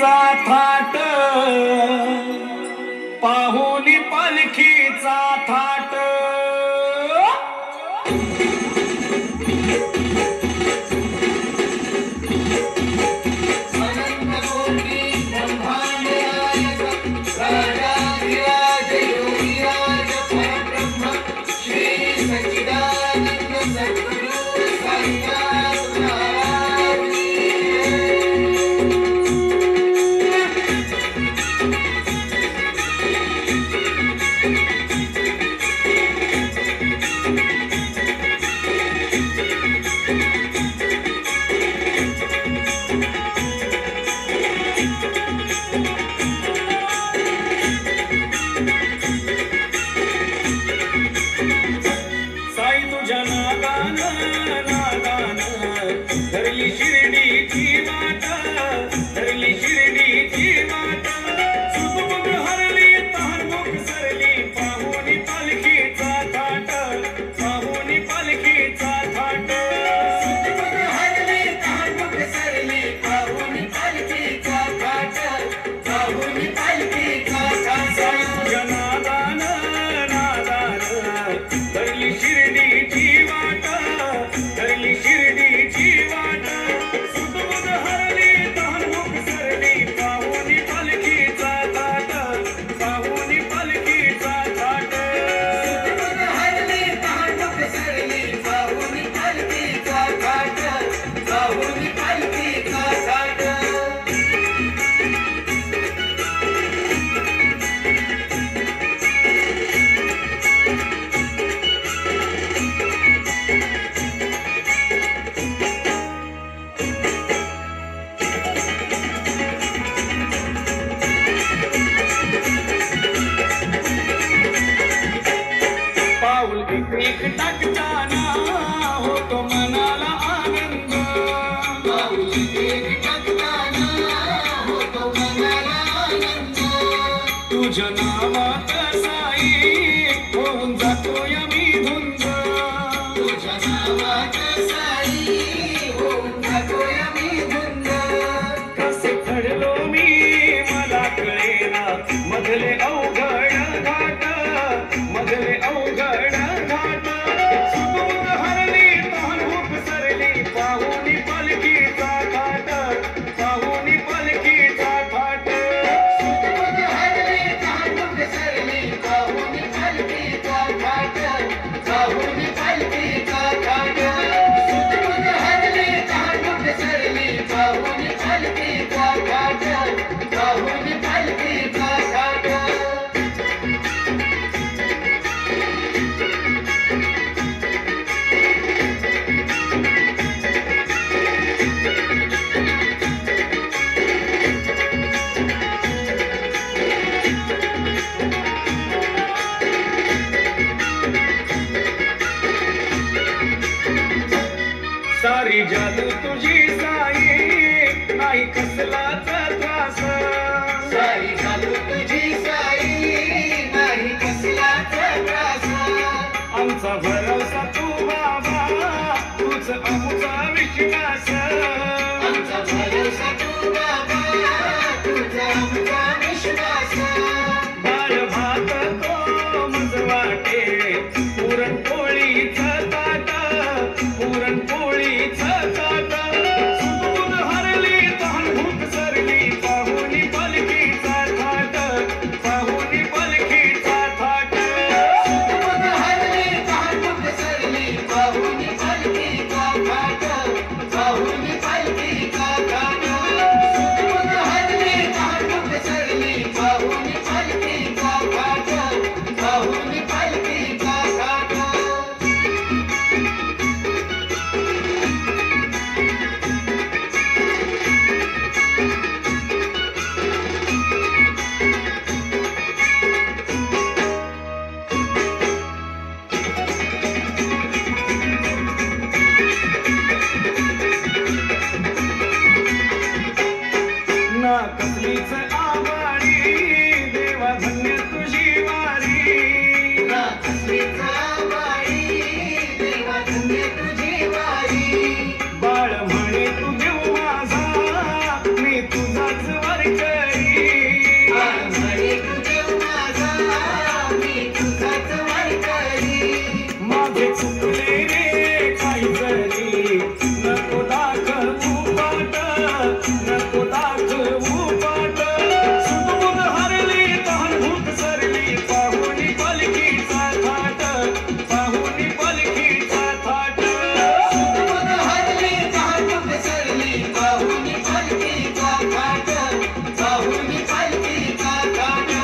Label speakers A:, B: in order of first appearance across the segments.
A: पालखीचा थाट, पाहुनी पालखीचा थाट. धरली शिर्डीची वाट, धरली शिर्डीची वाट. सुतमुख हरली तहानमुख सरली, पाहुनी पालखीचा थाट, पाहुनी पालखीचा थाट.
B: सुतमुख हरली तहानमुख सरली, पाहुनी पालखीचा थाट, पाहुनी पालखीचा थाट.
A: जनादान नादान धरली शिर्डीची वाट, धरली शिर्डीची वाट. सुतमुख हरली तहानमुख सरली, पाहुनी पालखीचा थाट, पाहुनी पालखीचा थाट.
B: सुतमुख हरली तहानमुख सरली, पाहुनी पालखीचा थाट, पाहुनी पालखीचा थाट.
A: पाऊल एक टाकताना होतो मनाला आनंद,
B: पाऊल एक टाकताना होतो मनाला आनंद.
A: तुझ्या नावात साई होऊन जातोय मी धुंद.
B: तुझ्या नावात साई होऊन जातोय मी धुंद.
A: कसे घडलो मी मला कळेना, मधले अवघड घाट, मधले अवघड घाट. सुतमुख हरली तहानमुख सरली, पाहुनी पालखीचा थाट, पाहुनी पालखीचा थाट.
B: सुतमुख हरली तहानमुख सरली, पाहुनी पालखीचा थाट, पाहुनी पालखीचा थाट. सुतमुख हरली तहानमुख सरली, पाहुनी पालखीचा थाट, पाहुनी पालखीचा थाट.
A: सारी जादू तुझी साई, नाही कसलाच त्रास.
B: सारी जादू तुझी साई, नाही कसलाच त्रास.
A: आमचा भरवसा तू बाबा, तूच आमचा विश्वास.
B: आमचा भरोसा तू बाबा, तुझा आमचा विश्वास.
A: बाळ भात तो मज वाटे, पुरणपोळीचं ताट, पुरणपोळीचं ताट. सुतमुख हरली तहानमुख सरली, पाहुनी पालखीचा थाट, पाहुनी पालखीचा थाट.
B: सुतमुख हरली तहानमुख सरली, पाहुनी पालखीचा थाट, पाहुनी पालखीचा थाट. सुतमुख हरली तहानमुख सरली, पाहुनी पालखीचा थाट, पाहुनी पालखीचा थाट.
A: ना कसलीच आवारी, देवा धन्य तुझी वारी.
B: ना कसलीचा बाई, देवा धन्य तुझी वारी.
A: बाळ म्हणे तू देव माझा, मी तुझाच वर नको दाखवू पाट सुटबुड हरली तहान भूक सरली पाहुणी पालखीचा थाट पाहुणी पालखीचा थाट
B: सुटबुड हरली तहान भूक सरली पाहुणी पालखीचा थाट पाहुणी पालखीचा थाट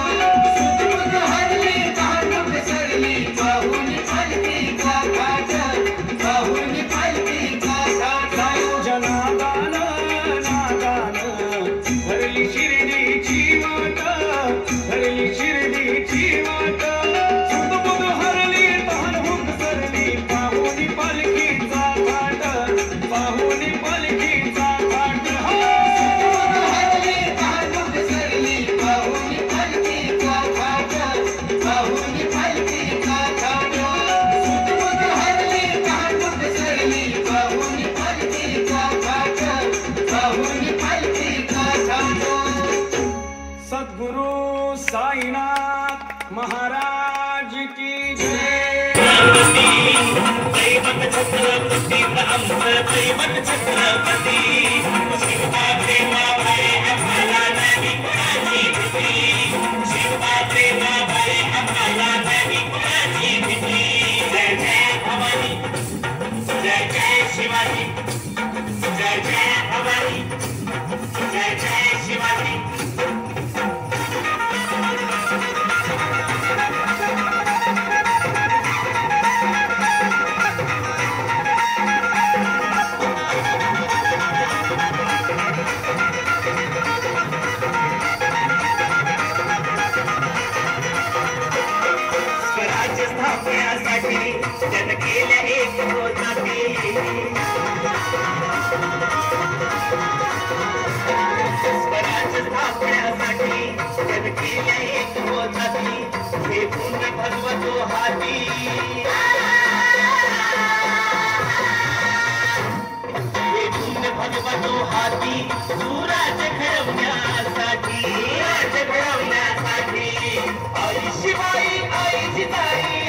B: सुटबुड हरली तहान भूक सरली पाहुणी पालखीचा थाट पाहुणी पालखीचा थाट
A: जनादान नादान भरली शिर्डीची वाट भरली शिर्डीची वाट सुटबुड हरली तहान भूक सरली पाहुणी पालखीचा थाट पाहुणी पालखीचा थाट
B: हरली तहान भूक सरली पाहुणी पालखीचा थाट पाहुणी पालखीचा थाट सुटबुड हरली तहान भूक सरली पाहुणी पालखीचा थाट पाहुणी पालखीचा थाट
A: सद्गुरु साईनाथ महाराज की जय
C: स्वराज्य स्थापण्यासाठी जन केल्या एक होताते स्वराज्य स्थापण्यासाठी जन केल्या एक होताते हे पुण्य भगवतो हाती हे पुण्य भगवतो हाती सुराज घडवण्यासाठी राज घडवण्यासाठी आई शिवाई आई जिजाई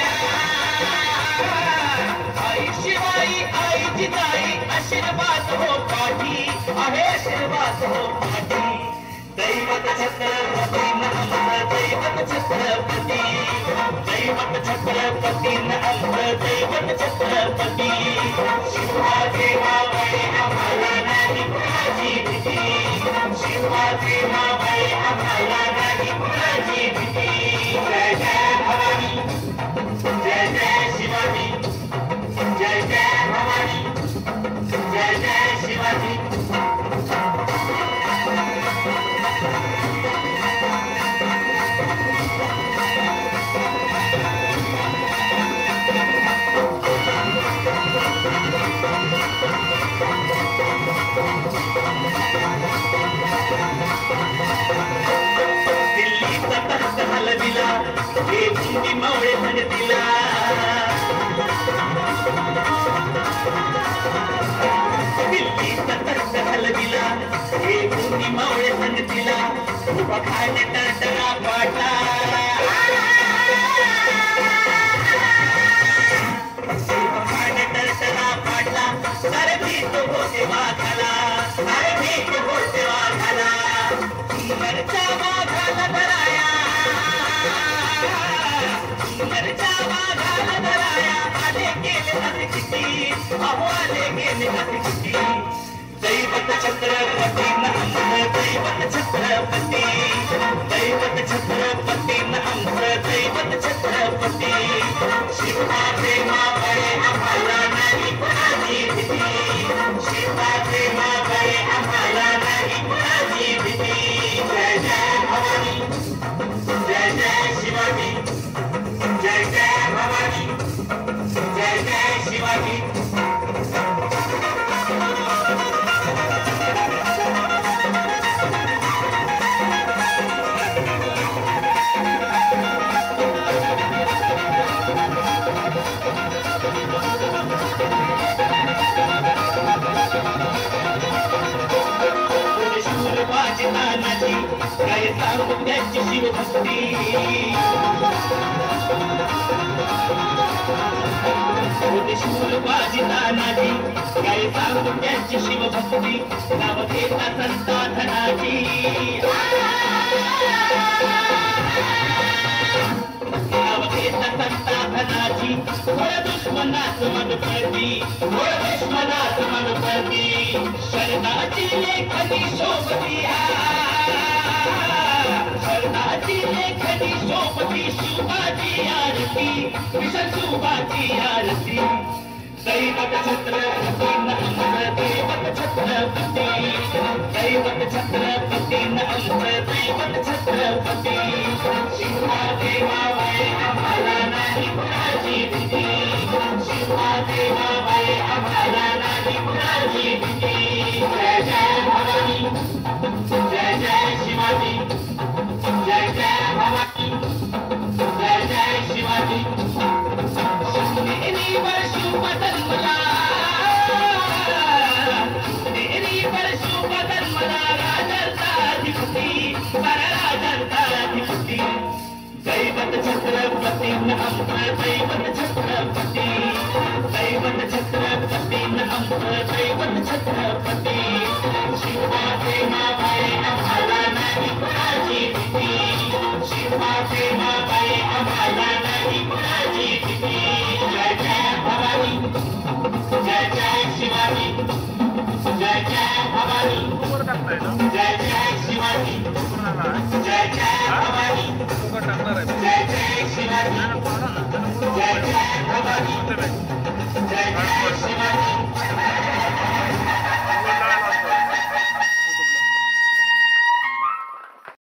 C: आई शिवाई आई जिजाई आशीर्वाद हो पाठी आहे आशीर्वाद हो पाठी दैवत छत्रपती नमः दैवत छत्रपती दैवत छत्रपती नमः दैवत छत्रपती शिवाजी मावळे आम्हाला नाही कुणाची भीती शिवाजी मावळे आम्हाला नाही कुणाची भीती जय जय भवानी जय जय शिवाजी जय जय भवानी जय जय शिवाजी दिल्लीचा तख्त हलविला हे गुंडी मावळे संगतीला दिल्लीचा तख्त हलविला हे गुंडी मावळे संगतीला उभा खाणे टरटरा पाटा उभा खाणे टरटरा पाटला सारे भीत होते वाघाला सारे भीत होते वाघाला मरचा वाघाला धराया मरचा वाघाला धराया आले गेले असे किती अहो आले गेले असे किती दैवत छत्रपती नमः दैवत छत्रपती दैवत छत्रपती नमः दैवत छत्रपती शिवाजी मावळे आम्हाला नाही कुणाची भीती शिवाजी मावळे आम्हाला नाही कुणाची भीती जय जय भवानी जय जय शिवाजी जय जय भवानी जय जय शिवाजी शूर बाजी तानाजी काय सांगू त्यांची शिवभक्ती होते शूर बाजी तानाजी काय सांगू त्यांची शिवभक्ती नाव घेता संता धनाजी नाव घेता संता धनाजी थोड्या दुश्मनाच मनपती थोड्या दुश्मनाच मनपती शरणाची लेखनी शोभती शरणाची लेखनी शोभती शिवाजी आरती विशाल शिवाजी आरती दैवत छत्रपती नमः दैवत छत्रपती दैवत छत्रपती नमः दैवत छत्रपती शिवा देवा वै आम्हाला नाही कुणाची भीती शिवा देवा वै आम्हाला नाही कुणाची भीती जय जय भवानी जय जय शिवाजी जय जय भवानी जय जय शिवाजी तेरी वर्षों बदल मला तेरी वर्षों बदल मला राजता दिखती राजता दिखती दैवत छत्रपती नमः दैवत छत्रपती दैवत छत्रपती नमः दैवत छत्रपती शिवा देवा वै आम्हाला नाही कुणाची भीती शिवा देवा वै आम्हाला नाही कुणाची भीती जय जय भवानी जय जय शिवाजी जय जय भवानी जय जय शिवाजी जय जय भवानी जय जय शिवाजी जय जय भवानी जय जय शिवाजी